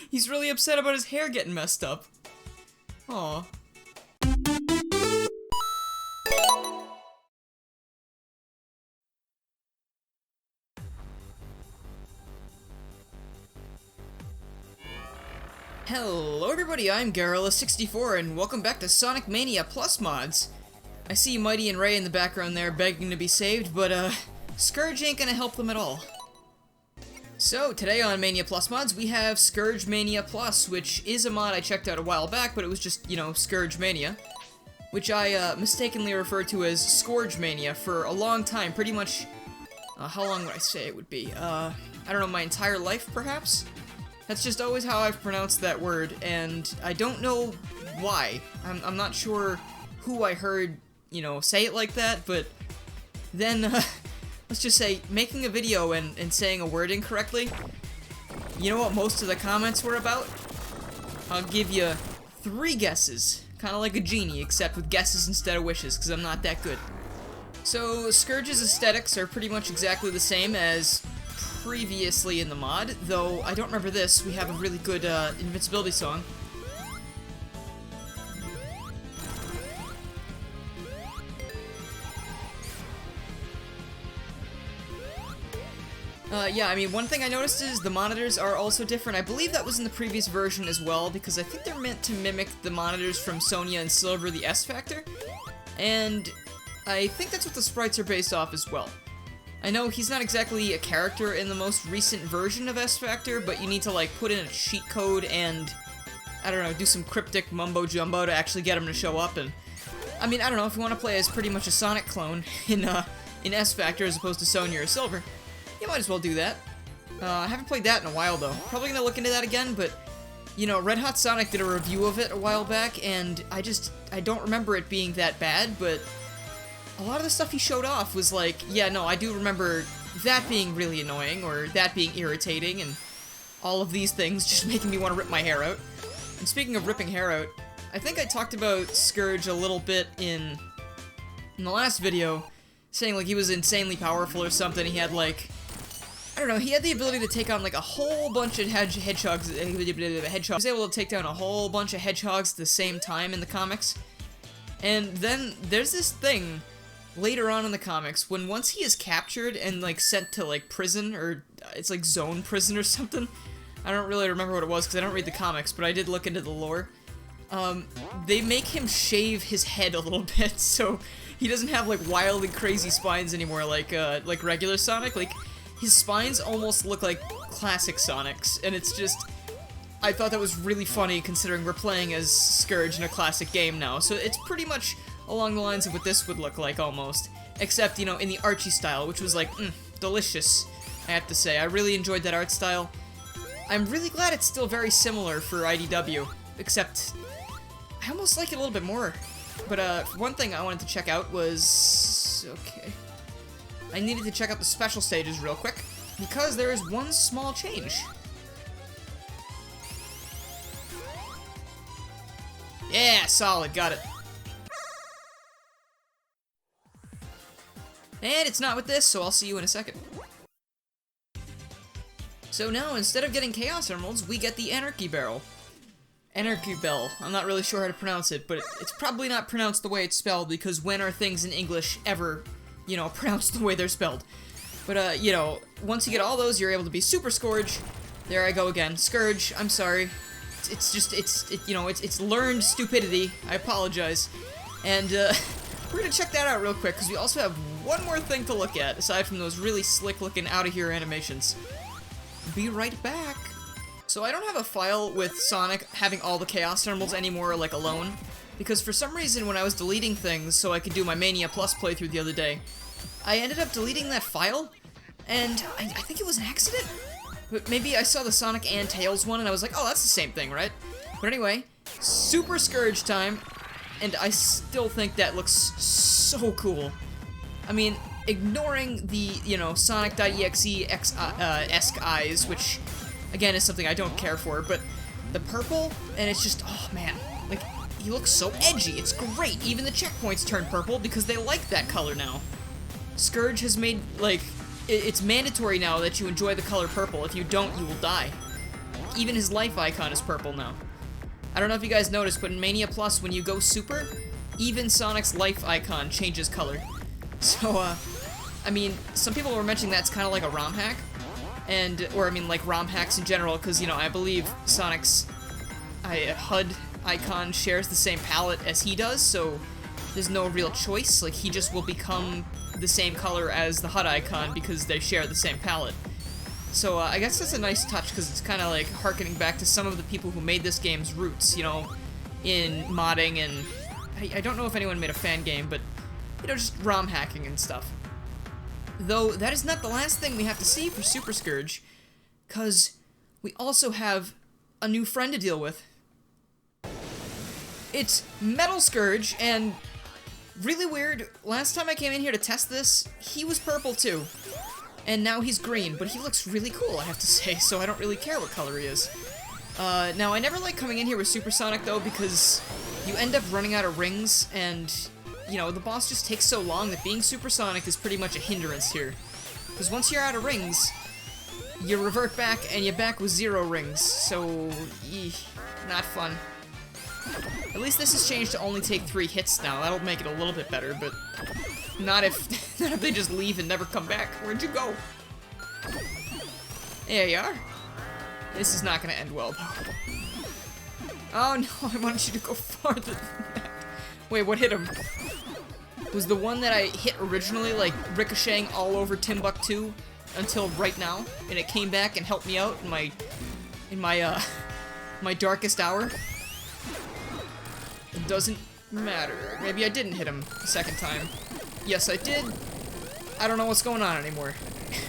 He's really upset about his hair getting messed up. Aw. Hello everybody, I'm Garrula64 and welcome back to Sonic Mania Plus Mods. I see Mighty and Ray in the background there begging to be saved, but Scourge ain't gonna help them at all. So, today on Mania Plus Mods, we have Scourge Mania Plus, which is a mod I checked out a while back, but it was just, you know, Scourge Mania, which I mistakenly referred to as Scourge Mania for a long time, pretty much, how long would I say it would be? I don't know, my entire life, perhaps? That's just always how I've pronounced that word, and I don't know why. I'm not sure who I heard, you know, say it like that, but then, let's just say, making a video and saying a word incorrectly, you know what most of the comments were about? I'll give you 3 guesses, kind of like a genie, except with guesses instead of wishes, because I'm not that good. So, Scourge's aesthetics are pretty much exactly the same as previously in the mod, though I don't remember this. We have a really good invincibility song. Yeah, I mean, one thing I noticed is the monitors are also different. I believe that was in the previous version as well, because I think they're meant to mimic the monitors from Sonia and Silver, the S Factor, and I think that's what the sprites are based off as well. I know he's not exactly a character in the most recent version of S Factor, but you need to, like, put in a cheat code and, I don't know, do some cryptic mumbo-jumbo to actually get him to show up, and, I mean, I don't know, if you want to play as pretty much a Sonic clone in S Factor as opposed to Sonia or Silver, you might as well do that. I haven't played that in a while, though. Probably gonna look into that again, but, you know, Red Hot Sonic did a review of it a while back, and I don't remember it being that bad, but a lot of the stuff he showed off was like, yeah, no, I do remember that being really annoying, or that being irritating, and all of these things just making me want to rip my hair out. And speaking of ripping hair out, I think I talked about Scourge a little bit in the last video, saying like he was insanely powerful or something. He had like, I don't know, he had the ability to take on like a whole bunch of hedgehogs. He was able to take down a whole bunch of hedgehogs at the same time in the comics. And then there's this thing later on in the comics, when once he is captured and, like, sent to, like, prison, or it's, like, zone prison or something. I don't really remember what it was, because I don't read the comics, but I did look into the lore. They make him shave his head a little bit, so he doesn't have, like, wild and crazy spines anymore, like regular Sonic. Like, his spines almost look like classic Sonic's, and it's just, I thought that was really funny, considering we're playing as Scourge in a classic game now, so it's pretty much along the lines of what this would look like, almost. Except, you know, in the Archie style, which was like, delicious, I have to say. I really enjoyed that art style. I'm really glad it's still very similar for IDW, except I almost like it a little bit more. But, one thing I wanted to check out was, okay, I needed to check out the special stages real quick, because there is one small change. Yeah, solid, got it. And it's not with this, so I'll see you in a second. So now, instead of getting Chaos Emeralds, we get the Anarchy Barrel. Anarchy Bell. I'm not really sure how to pronounce it, but it's probably not pronounced the way it's spelled, because when are things in English ever, you know, pronounced the way they're spelled? But, you know, once you get all those, you're able to be Super Scourge. There I go again. Scourge, I'm sorry. It's learned stupidity. I apologize. And, we're gonna check that out real quick, because we also have one more thing to look at, aside from those really slick-looking out-of-here animations. Be right back. So I don't have a file with Sonic having all the Chaos Emeralds anymore, like, alone, because for some reason when I was deleting things so I could do my Mania Plus playthrough the other day, I ended up deleting that file, and I think it was an accident? But maybe I saw the Sonic and Tails one, and I was like, oh, that's the same thing, right? But anyway, Super Scourge time. And I still think that looks so cool. I mean, ignoring the, you know, Sonic.exe-esque eyes, which, again, is something I don't care for, but the purple, and it's just, oh man, like, he looks so edgy. It's great. Even the checkpoints turn purple because they like that color now. Scourge has made, like, it's mandatory now that you enjoy the color purple. If you don't, you will die. Even his life icon is purple now. I don't know if you guys noticed, but in Mania Plus, when you go super, even Sonic's life icon changes color. So, I mean, some people were mentioning that's kind of like a ROM hack. Or I mean, like ROM hacks in general, because, you know, I believe Sonic's HUD icon shares the same palette as he does, so there's no real choice. Like, he just will become the same color as the HUD icon because they share the same palette. So, I guess that's a nice touch, because it's kind of like harkening back to some of the people who made this game's roots, you know, in modding, and I don't know if anyone made a fan game, but, you know, just ROM hacking and stuff. Though, that is not the last thing we have to see for Super Scourge, because we also have a new friend to deal with. It's Metal Scourge, and really weird, last time I came in here to test this, he was purple too. And now he's green, but he looks really cool, I have to say, so I don't really care what color he is. Now, I never like coming in here with Supersonic, though, because you end up running out of rings, and you know, the boss just takes so long that being supersonic is pretty much a hindrance here. Because once you're out of rings, you revert back and you're back with 0 rings, so, not fun. At least this has changed to only take 3 hits now. That'll make it a little bit better, but not if, not if they just leave and never come back. Where'd you go? There you are. This is not gonna end well, though. Oh no, I wanted you to go farther than that. Wait, what hit him? Was the one that I hit originally, like, ricocheting all over Timbuktu until right now, and it came back and helped me out in my darkest hour? It doesn't matter. Maybe I didn't hit him the second time. Yes, I did. I don't know what's going on anymore.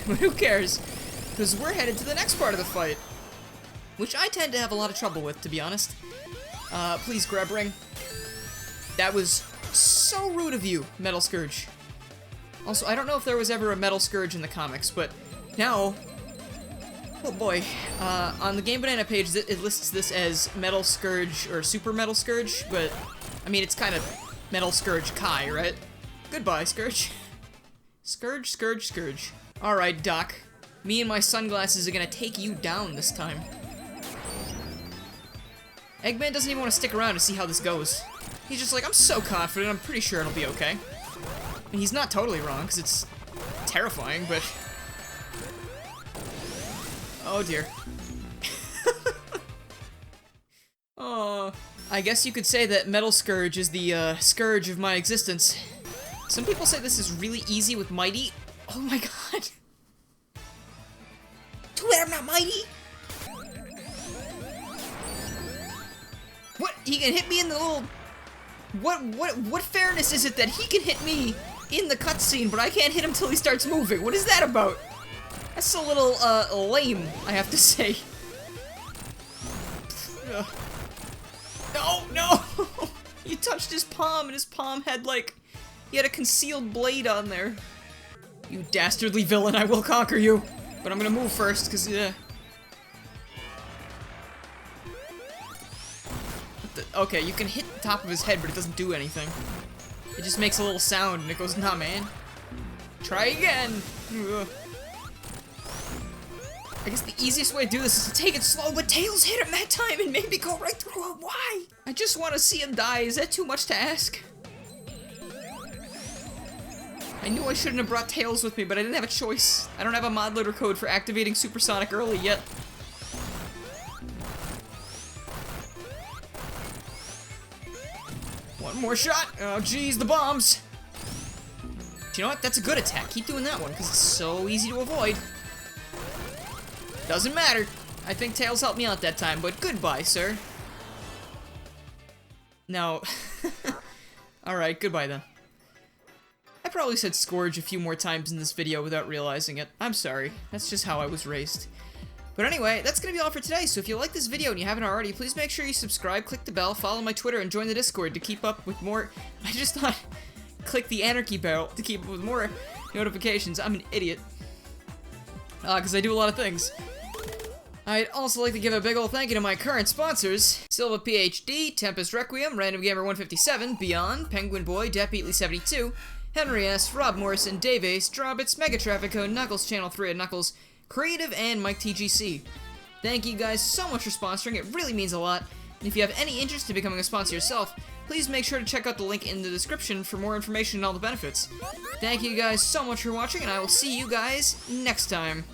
But who cares? Because we're headed to the next part of the fight, which I tend to have a lot of trouble with, to be honest. Please grab ring. That was so rude of you, Metal Scourge. Also, I don't know if there was ever a Metal Scourge in the comics, but now, oh boy, on the Game Banana page, it lists this as Metal Scourge, or Super Metal Scourge, but, I mean, it's kind of Metal Scourge Kai, right? Goodbye, Scourge. Scourge, Scourge, Scourge. Alright, Doc. Me and my sunglasses are gonna take you down this time. Eggman doesn't even want to stick around to see how this goes. He's just like, I'm so confident, I'm pretty sure it'll be okay. And he's not totally wrong, because it's terrifying, but... Oh dear. Oh, I guess you could say that Metal Scourge is the, scourge of my existence. Some people say this is really easy with Mighty. Oh my god. Too bad I'm not Mighty! What? He can hit me in the little... What fairness is it that he can hit me in the cutscene, but I can't hit him till he starts moving? What is that about? That's a little, lame, I have to say. No, no! You touched his palm, and his palm had, like, he had a concealed blade on there. You dastardly villain, I will conquer you. But I'm gonna move first, because, okay, you can hit the top of his head, but it doesn't do anything. It just makes a little sound, and it goes, nah, man. Try again! Ugh. I guess the easiest way to do this is to take it slow, but Tails hit him that time and maybe go right through him. Why? I just want to see him die. Is that too much to ask? I knew I shouldn't have brought Tails with me, but I didn't have a choice. I don't have a mod loader code for activating Supersonic early yet. One more shot. Oh, geez, the bombs. Do you know what? That's a good attack. Keep doing that one, because it's so easy to avoid. Doesn't matter. I think Tails helped me out that time, but goodbye, sir. No. Alright, goodbye then. I probably said Scourge a few more times in this video without realizing it. I'm sorry. That's just how I was raised. But anyway, that's gonna be all for today, so if you like this video and you haven't already, please make sure you subscribe, click the bell, follow my Twitter, and join the Discord to keep up with more... I just thought... click the anarchy bell to keep up with more notifications. I'm an idiot. Because I do a lot of things. I'd also like to give a big ol' thank you to my current sponsors: Silva PhD, Tempest Requiem, Random Gamer 157, Beyond, Penguin Boy, Depp72, Henry S., Rob Morrison, DaveAce, Drawbits, Mega Traffic Code, Knuckles Channel 3 at Knuckles, Creative, and Mike TGC. Thank you guys so much for sponsoring, it really means a lot. And if you have any interest in becoming a sponsor yourself, please make sure to check out the link in the description for more information and all the benefits. Thank you guys so much for watching, and I will see you guys next time.